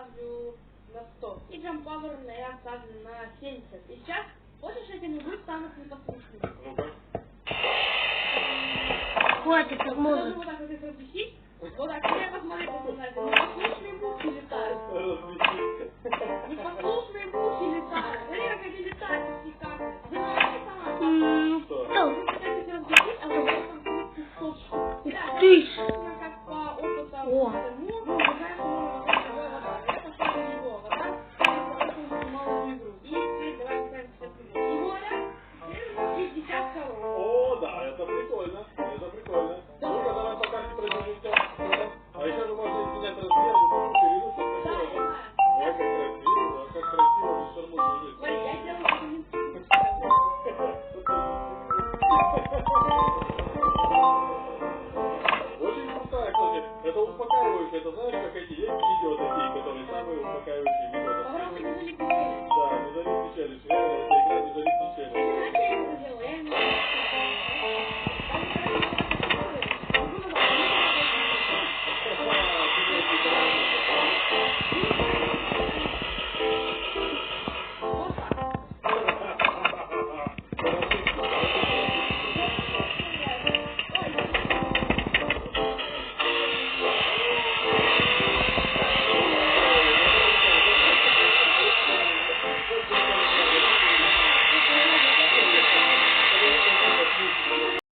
ставлю на 100. И Jump Power я ставлю на 70. И сейчас хочешь этим игру станут непослушными. Ну-ка. Хватит, как можно. Должен вот так вот их разместить. Вот так, я посмотрю, как вы знаете. Непослушные мухи летают. Непослушные мухи летают. Смотри, как они летают из них как. Знаете сама? Что? Вы хотите разместить, а вот там будет кусочек. Да, Ты ж. как по опытам О. тому, ну, мы знаем, что можно вот живой вода. Я пошла на него. Вода, это очень мало игру. И теперь давайте ставим 50 минут. И говорят, теперь у нас есть 50 коров. О, да, это прикольно. Это прикольно. Ну-ка, давай пока не пробежимся. А еще же можно изменять размер, переносить. Да, я знаю. Ой, как красиво, без шармушки жить. Смотри, я делаю это. Очень крутая, кстати. Это успокаивающе. Это знаешь, как эти есть видео такие.